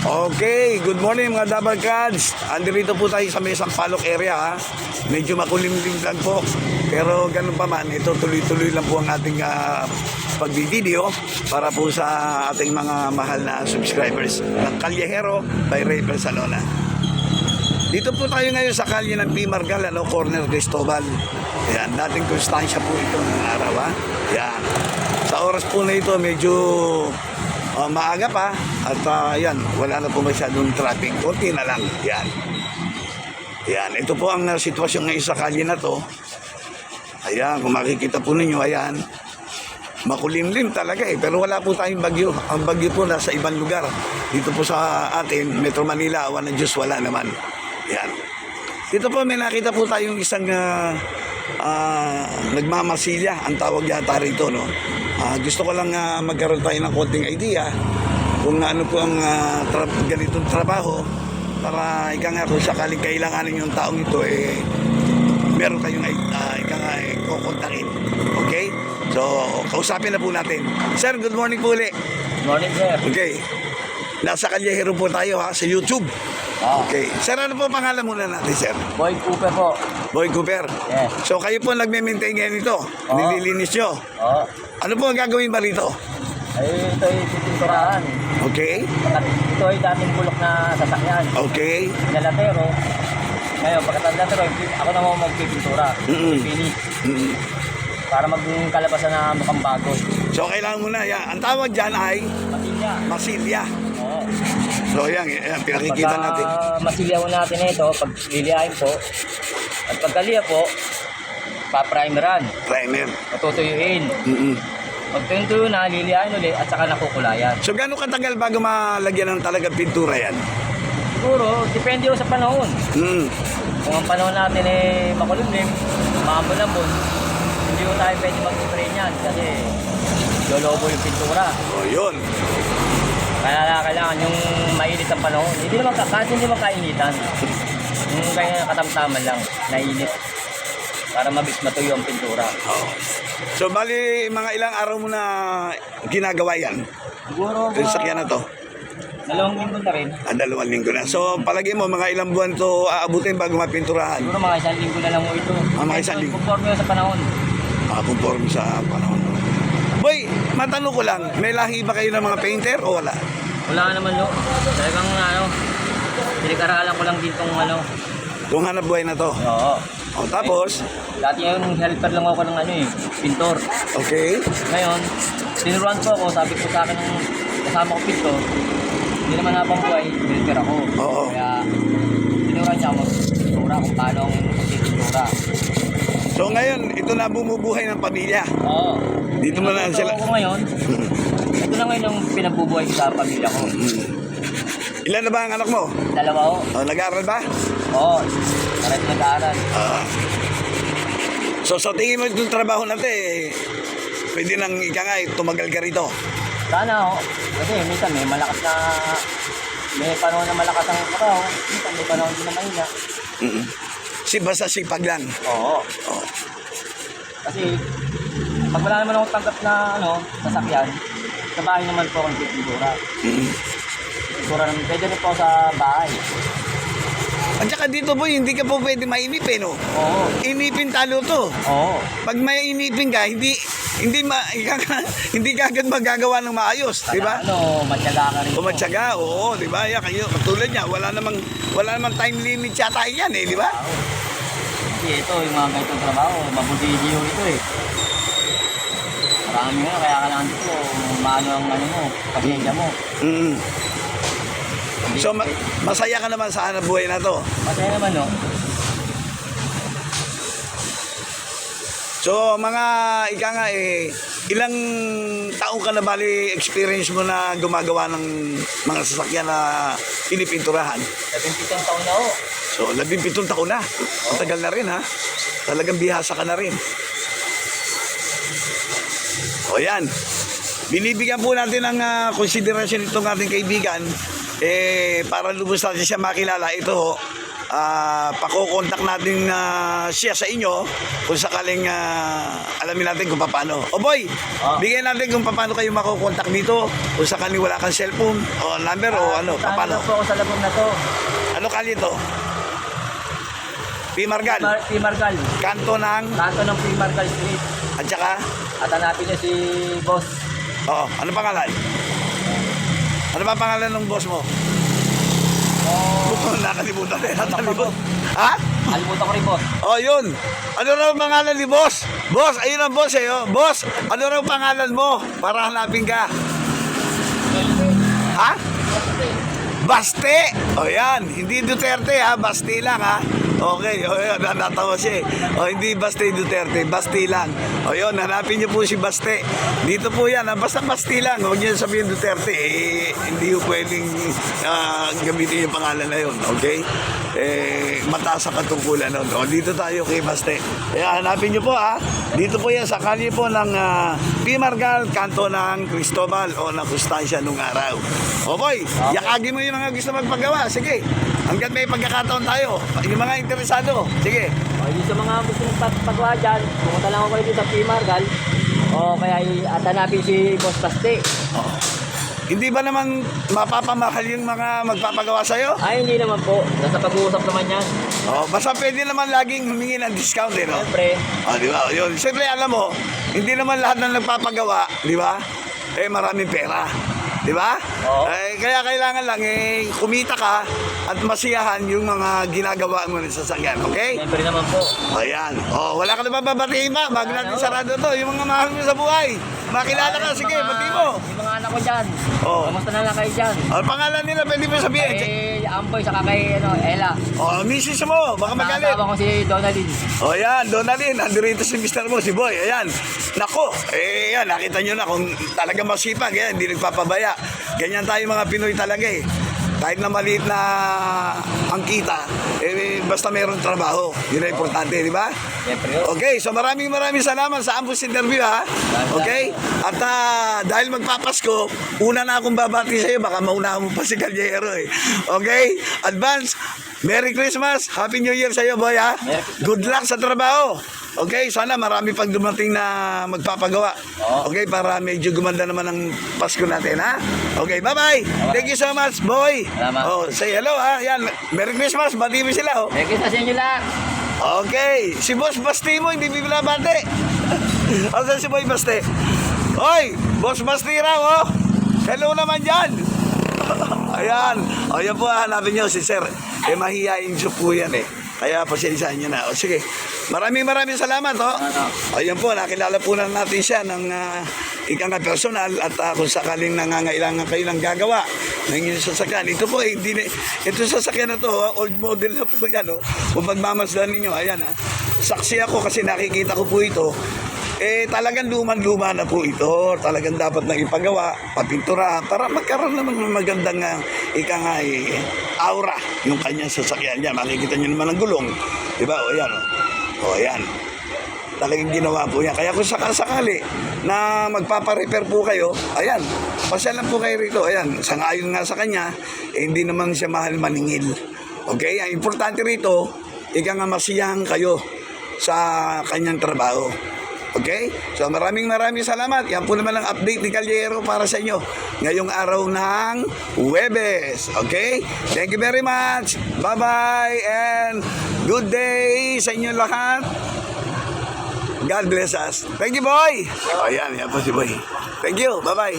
Okay, good morning mga Dabber Cats. Andito po tayo sa may Sampaloc area ha. Medyo makulimlim lang po. Pero ganun pa man, ito tuloy-tuloy lang po ang ating pag-video para po sa ating mga mahal na subscribers ng Callejero by Ray Barcelona. Dito po tayo ngayon sa kalye ng P. Margal, Corner Cristobal. Yan, dating konstansya po ito ng araw ha. Yan. Sa oras po na ito medyo maaga pa at yan, wala na po masyadong traffic. Kunti na lang. Yan. Yan, ito po ang sitwasyon ngayon sa kalye na to. Ayan, kung makikita po ninyo, ayan. Makulimlim talaga eh, pero wala po tayong bagyo. Ang bagyo po nasa ibang lugar. Dito po sa atin, Metro Manila, awan ng Diyos, wala naman. Yan. Dito po may nakita po tayong isang nagmamasilya, ang tawag yata rito, no? Gusto ko lang magkaroon tayo ng konting idea kung ano po ang ganitong trabaho para ika nga kung sakaling kailanganin yung taong ito eh meron kayong ika nga kukontakin. Okay? So, kausapin na po natin. Sir, good morning po ulit. Good morning, sir. Okay. Nasa Callejero po tayo ha, sa YouTube. Okay. Sir, ano po pangalan muna natin, sir? Boy Cooper po. Boy Cooper. Yes. So, kayo po nagme-maintain ngayon ito. Nililinis nyo. Oo. Ano po ang gagawin ba rito? Ay, ito ay pipinturahan. Okay. Ito ay dating bulok na sasakyan. Okay. Nalatero. Ngayon, pagkatapos nalatero, ako naman magpipintura. Finish. Para magkalabasan na mukhang bago. So, kailangan mo na. Yan. Ang tawag dyan ay Masilya. masilya. Oo. So, yan. Pinakikita natin. Masilya mo natin ito, pag lilihain po. At pagkaliya po, pa-primeran. Primer. Matutuyuin. Pag tuyo na, lilihain ulit at saka nakukulayan. So, gano'ng katagal bago malagyan ng talagang pintura yan? Siguro, depende sa panahon. Kung ang panahon natin eh makulimlim, maambon-ambon, hindi ko tayo pwede mag-spray niyan kasi lolobo yung pintura. O, yun. Kaya kailangan yung mainit ang panahon. Hindi naman kahit hindi naman kainitan. Yung kaya katamtaman lang, nainit. Para mabilis matuyo ang pintura. So, bali, mga ilang araw mo na ginagawa yan? Siguro, Yung sakyan na to? 2 linggo na rin. 2 linggo na. So, palagi mo, mga ilang buwan to aabutin bago mapinturahan? Siguro mga 1 linggo na lang mo ito. Mga 1 linggo. Conforme sa panahon. Conforme sa panahon. Boy, matanong ko lang, may lahi ba kayo ng mga painter o wala? Wala naman lo. Talagang pinag-aralan ko lang dito Kung hanap buhay na to? Oo. O, tapos? Dati yung helper lang ako ng pintor. Okay. Ngayon, tinuruan ko ako, sabi ko sa akin ng kasama ko pintor, hindi naman habang buhay, helper ako. Oo. Kaya, tinuruan niya ako, pintura kung paano ang pintura. So ngayon, ito na bumubuhay ng pamilya. Oo. Dito mo na sila. Ako ngayon, ito na ngayon yung pinabubuhay ko sa pamilya ko. Ilan na ba ang anak mo? 2 ako. O, nag-aaral ba? Oo. Parang nag-aaral. So sa tingin mo itong trabaho natin, pwede nang ika nga, tumagal ka rito. Sana ako. Kasi minsan may panahon na malakas ang trabaho. Minsan may panahon din na mahina. Basta sipag lang. Oo. Kasi pag wala naman akong tanggap na sasakyan, sa bahay naman po akong pintura. Pintura naman, pwede rin po sa bahay. At saka dito po, hindi ka po pwede mainipin, no? Oo. Inipin talo to. Oo. Pag may inipin ka, hindi ka agad magagawa ng maayos, di ba? Matyaga ka rin po. Kumatsaga, oo, di ba? Ya, kayo, katulad niya, wala namang time limit yata yan, eh, di ba? Kasi ito, yung mga ganitong trabaho, mabudidyo ito eh. Marami nga, kaya kailangan dito, maano ang mo, pagkenya mo. So, masaya ka naman sa hanap buhay na to. Masaya naman, no? So, mga ika nga ilang taong ka na bali experience mo na gumagawa ng mga sasakyan na pinipinturahan? 17 taon na ako. So, 17 taon na. Matagal na rin, ha? Talagang bihasa ka na rin. O, yan. Binibigyan po natin ng konsiderasyon itong ating kaibigan para lubos natin siya makilala. Ito, pakokontak natin siya sa inyo kung sakaling alamin natin kung paano. O boy, bigyan natin kung paano kayo makokontak dito kung sakaling wala kang cellphone o number o ano, paano. po ako sa labong na to. Ano kali to? P. Margal. P. Margal. Kanto ng, Kanto ng P. Margal Street. at saka, At hanapin niyo si boss. ano pangalan? Ano ba pangalan ng boss mo? Nakalimutan na yata. Ha? Alimutan ko rin boss. Yun. Ano raw ang pangalan ni boss? Boss, ayun ang boss eh. Boss, ano raw ang pangalan mo? Para hanapin ka. Ha? Baste. Yan. Hindi Duterte ha. Baste lang ha. Okay. Yan. Natawa siya eh. Hindi Baste Duterte. Baste lang. Yun. Hanapin niyo po si Baste. Dito po yan. Basta Baste lang. Huwag niyo sabihin Duterte. Hindi po pwedeng gamitin yung pangalan na yun. Okay? Mataas ang katungkulan nun. Dito tayo kay Baste. Kaya hanapin niyo po ha. Dito po yan. Sa kalye po ng P. Margal, kanto ng Cristobal o ng Constancia nung araw. Boy, yakagin mo yung mga gusto magpagawa. Sige. Hanggang may pagkakataon tayo. Yung mga interesado. Sige. Yung sa mga gusto magpagawa dyan, pumunta lang ako kayo dito sa P. Margal. O kaya at hanapin si Boss Baste. Hindi ba naman mapapamahal yung mga magpapagawa sa'yo? Ay, hindi naman po. Nasa pag-uusap naman yan. Basta pwede naman laging humingi ng discount eh, no? Siyempre. Di ba? Yun. Siyempre, alam mo, hindi naman lahat ng nagpapagawa, di ba? Maraming pera. Di ba? Oo. Kaya kailangan lang kumita ka at masiyahan yung mga ginagawa mo sa sasakyan. Okay? Siyempre naman po. Ayan. Wala ka na ba babatiin ba? Bago natin sarado to. Yung mga mahal mo sa buhay. Makilala ka. Sige, bati mo. Yung mga anak ko dyan. Oo. Kamusta na lang kayo dyan? Ang pangalan nila, pwede mo sabihin. Kay Amboy, saka kay Ella. Misis mo. Baka magalit. Nakasama ko si Donaldin. Yan, Donaldin. Nandito si Mr. mo, si Boy. Ayan. Nako. Yan, nakita nyo na kung talaga masipag. Yan, hindi nagpapabaya. Ganyan tayo mga Pinoy talaga eh. Kahit na maliit na ang kita, basta mayroong trabaho. Yun ang importante, di ba? Siyempre yun. Okay, so maraming salamat sa Ambus interview ha. Okay? At dahil magpapasko, una na akong babati sa iyo, baka maunahan mo pa si Calyero eh. Okay? Advance, Merry Christmas, Happy New Year sa iyo, boy ha. Good luck sa trabaho. Okay, sana marami pang dumating na magpapagawa. Okay, para medyo gumanda naman ang Pasko natin ha. Okay, bye-bye. Thank you so much, boy. Salamat. Say hello ha. Yan, Merry Christmas, bati mo sila oh. Merry Christmas sa inyo lahat. Okay, si Boss Basti mo, hindi binabate. Asan si Boy Basti? Oy, Boss Basti raw, oh. Hello naman dyan. Ayan. Ayan po, hanapin nyo si Sir. Mahihayin siya po yan eh. Kaya pasensyahan nyo na. Sige, maraming salamat, oh. Ayan po, nakilala po na natin siya ng ika nga personal at kung sakaling nangangailangan kayo ng gagawa ng inyong sasakyan. Ito po, ito sasakyan na to, old model na po yan, oh. Kung magmamasdan ninyo, ayan, ha. Saksi ako kasi nakikita ko po ito. Talagang luman-luma na po ito. Talagang dapat na ipagawa, papintura, para magkaroon naman ng magandang aura yung kanyang sasakyan niya. Makikita niyo naman ang gulong. Diba? Ayan, oh. Ayan. Talagang ginawa po yan. Kaya kung sakali na magpaparepair po kayo, ayan, pasyalan po kayo rito. Ayan, sangayon nga sa kanya, hindi naman siya mahal maningil. Okay? Ang importante rito, ika nga masiyahan kayo sa kanyang trabaho. Okay? So maraming salamat. Yan po naman ang update ni Calyero para sa inyo ngayong araw ng Huwebes. Okay? Thank you very much. Bye-bye and good day sa inyo lahat. God bless us. Thank you, boy. Ayan po si boy. Thank you. Bye-bye.